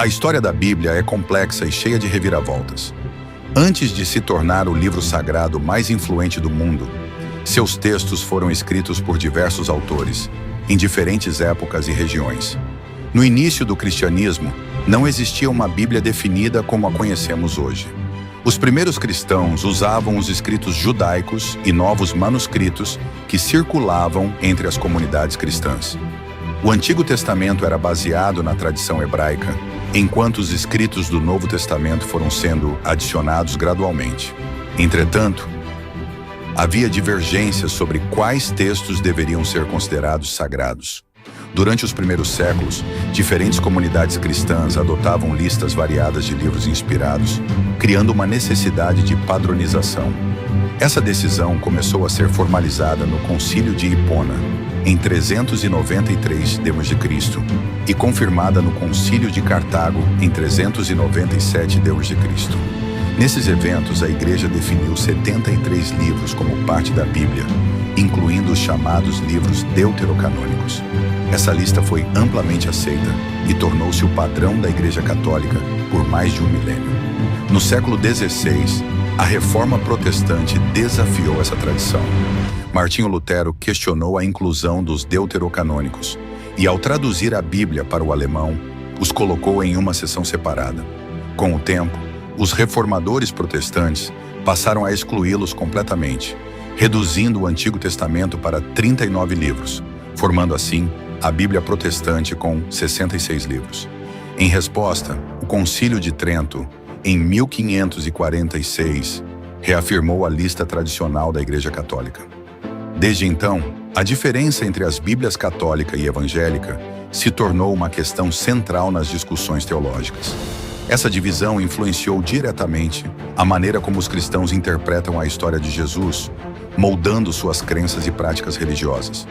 história da Bíblia é complexa e cheia de reviravoltas. Antes de se tornar o livro sagrado mais influente do mundo, seus textos foram escritos por diversos autores, em diferentes épocas e regiões. No início do cristianismo, não existia uma Bíblia definida como a conhecemos hoje. Os primeiros cristãos usavam os escritos judaicos e novos manuscritos que circulavam entre as comunidades cristãs. O Antigo Testamento era baseado na tradição hebraica, enquanto os escritos do Novo Testamento foram sendo adicionados gradualmente. Entretanto, havia divergências sobre quais textos deveriam ser considerados sagrados. Durante os primeiros séculos, diferentes comunidades cristãs adotavam listas variadas de livros inspirados, criando uma necessidade de padronização. Essa decisão começou a ser formalizada no Concílio de Hipona, em 393 d.C., e confirmada no Concílio de Cartago, em 397 d.C. Nesses eventos, a Igreja definiu 73 livros como parte da Bíblia, incluindo os chamados livros deuterocanônicos. Essa lista foi amplamente aceita e tornou-se o padrão da Igreja Católica por mais de um milênio. No século XVI, a Reforma Protestante desafiou essa tradição. Martinho Lutero questionou a inclusão dos deuterocanônicos e, ao traduzir a Bíblia para o alemão, os colocou em uma seção separada. Com o tempo, os reformadores protestantes passaram a excluí-los completamente, reduzindo o Antigo Testamento para 39 livros, formando assim a Bíblia protestante com 66 livros. Em resposta, o Concílio de Trento, em 1546, reafirmou a lista tradicional da Igreja Católica. Desde então, a diferença entre as Bíblias católica e evangélica se tornou uma questão central nas discussões teológicas. Essa divisão influenciou diretamente a maneira como os cristãos interpretam a história de Jesus, moldando suas crenças e práticas religiosas.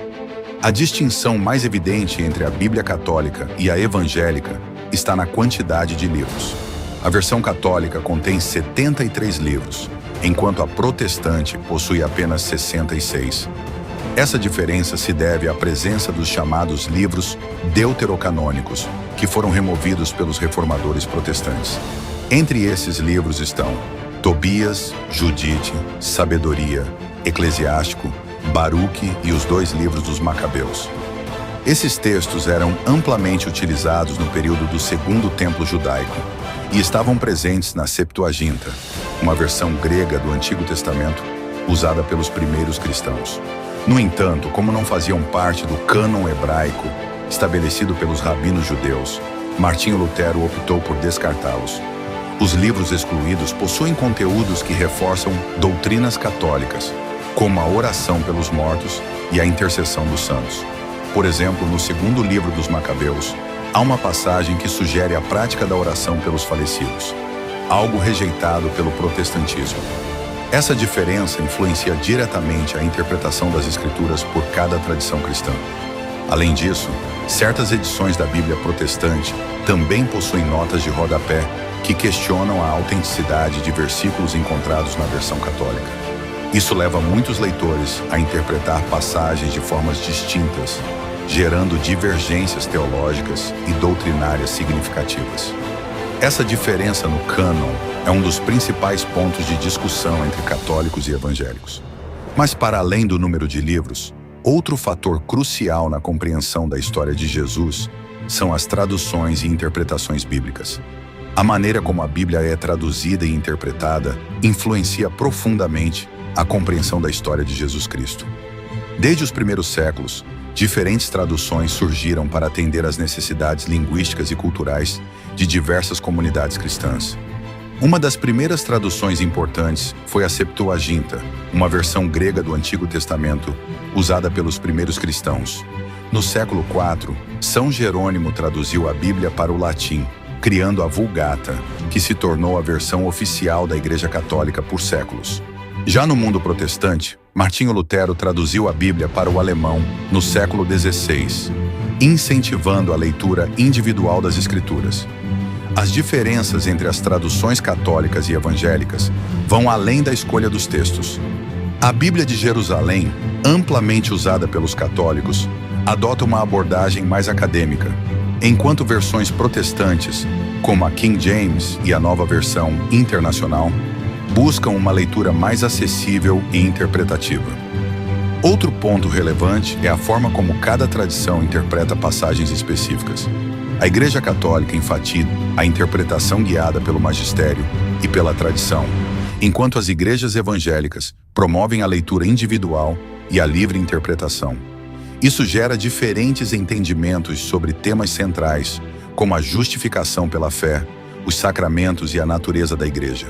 A distinção mais evidente entre a Bíblia católica e a evangélica está na quantidade de livros. A versão católica contém 73 livros, enquanto a protestante possui apenas 66. Essa diferença se deve à presença dos chamados livros deuterocanônicos, que foram removidos pelos reformadores protestantes. Entre esses livros estão Tobias, Judite, Sabedoria, Eclesiástico, Baruque e os 2 livros dos Macabeus. Esses textos eram amplamente utilizados no período do Segundo Templo Judaico e estavam presentes na Septuaginta, uma versão grega do Antigo Testamento usada pelos primeiros cristãos. No entanto, como não faziam parte do cânon hebraico estabelecido pelos rabinos judeus, Martinho Lutero optou por descartá-los. Os livros excluídos possuem conteúdos que reforçam doutrinas católicas, como a oração pelos mortos e a intercessão dos santos. Por exemplo, no segundo livro dos Macabeus, há uma passagem que sugere a prática da oração pelos falecidos, algo rejeitado pelo protestantismo. Essa diferença influencia diretamente a interpretação das Escrituras por cada tradição cristã. Além disso, certas edições da Bíblia protestante também possuem notas de rodapé que questionam a autenticidade de versículos encontrados na versão católica. Isso leva muitos leitores a interpretar passagens de formas distintas, gerando divergências teológicas e doutrinárias significativas. Essa diferença no cânon é um dos principais pontos de discussão entre católicos e evangélicos. Mas, para além do número de livros, outro fator crucial na compreensão da história de Jesus são as traduções e interpretações bíblicas. A maneira como a Bíblia é traduzida e interpretada influencia profundamente a compreensão da história de Jesus Cristo. Desde os primeiros séculos, diferentes traduções surgiram para atender às necessidades linguísticas e culturais de diversas comunidades cristãs. Uma das primeiras traduções importantes foi a Septuaginta, uma versão grega do Antigo Testamento usada pelos primeiros cristãos. No século IV, São Jerônimo traduziu a Bíblia para o latim, criando a Vulgata, que se tornou a versão oficial da Igreja Católica por séculos. Já no mundo protestante, Martinho Lutero traduziu a Bíblia para o alemão no século XVI, incentivando a leitura individual das Escrituras. As diferenças entre as traduções católicas e evangélicas vão além da escolha dos textos. A Bíblia de Jerusalém, amplamente usada pelos católicos, adota uma abordagem mais acadêmica, enquanto versões protestantes como a King James e a nova versão internacional, buscam uma leitura mais acessível e interpretativa. Outro ponto relevante é a forma como cada tradição interpreta passagens específicas. A Igreja Católica enfatiza a interpretação guiada pelo magistério e pela tradição, enquanto as igrejas evangélicas promovem a leitura individual e a livre interpretação. Isso gera diferentes entendimentos sobre temas centrais, como a justificação pela fé, os sacramentos e a natureza da igreja.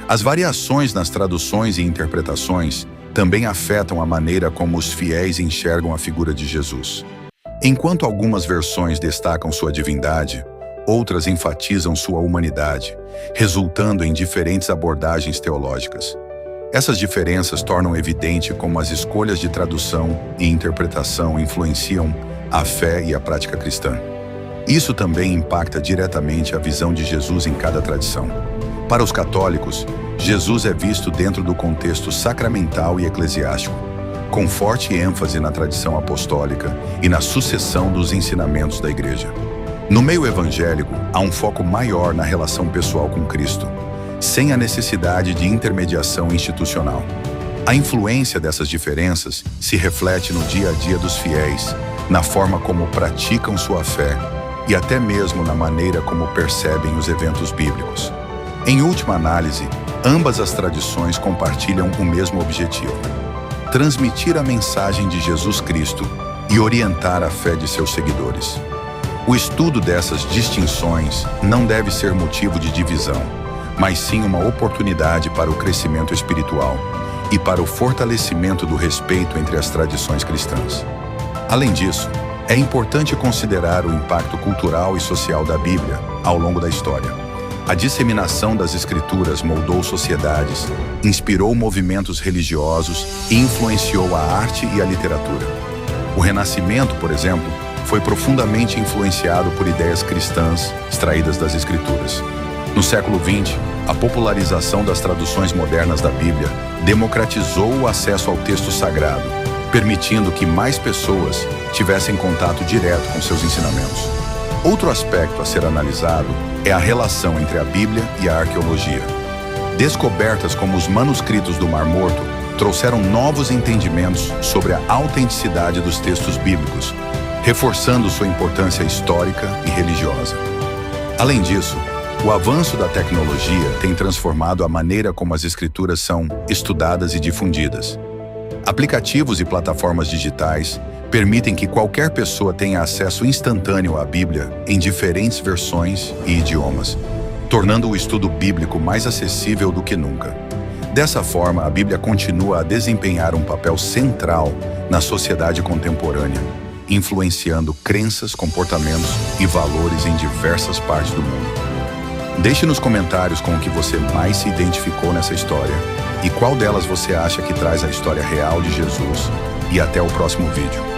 As variações nas traduções e interpretações também afetam a maneira como os fiéis enxergam a figura de Jesus. Enquanto algumas versões destacam sua divindade, outras enfatizam sua humanidade, resultando em diferentes abordagens teológicas. Essas diferenças tornam evidente como as escolhas de tradução e interpretação influenciam a fé e a prática cristã. Isso também impacta diretamente a visão de Jesus em cada tradição. Para os católicos, Jesus é visto dentro do contexto sacramental e eclesiástico, com forte ênfase na tradição apostólica e na sucessão dos ensinamentos da Igreja. No meio evangélico, há um foco maior na relação pessoal com Cristo, sem a necessidade de intermediação institucional. A influência dessas diferenças se reflete no dia a dia dos fiéis, na forma como praticam sua fé e até mesmo na maneira como percebem os eventos bíblicos. Em última análise, ambas as tradições compartilham o mesmo objetivo: transmitir a mensagem de Jesus Cristo e orientar a fé de seus seguidores. O estudo dessas distinções não deve ser motivo de divisão, mas sim uma oportunidade para o crescimento espiritual e para o fortalecimento do respeito entre as tradições cristãs. Além disso, é importante considerar o impacto cultural e social da Bíblia ao longo da história. A disseminação das Escrituras moldou sociedades, inspirou movimentos religiosos e influenciou a arte e a literatura. O Renascimento, por exemplo, foi profundamente influenciado por ideias cristãs extraídas das Escrituras. No século XX, a popularização das traduções modernas da Bíblia democratizou o acesso ao texto sagrado, permitindo que mais pessoas tivessem contato direto com seus ensinamentos. Outro aspecto a ser analisado é a relação entre a Bíblia e a arqueologia. Descobertas como os manuscritos do Mar Morto trouxeram novos entendimentos sobre a autenticidade dos textos bíblicos, reforçando sua importância histórica e religiosa. Além disso, o avanço da tecnologia tem transformado a maneira como as Escrituras são estudadas e difundidas. Aplicativos e plataformas digitais permitem que qualquer pessoa tenha acesso instantâneo à Bíblia em diferentes versões e idiomas, tornando o estudo bíblico mais acessível do que nunca. Dessa forma, a Bíblia continua a desempenhar um papel central na sociedade contemporânea, influenciando crenças, comportamentos e valores em diversas partes do mundo. Deixe nos comentários com o que você mais se identificou nessa história e qual delas você acha que traz a história real de Jesus. E até o próximo vídeo.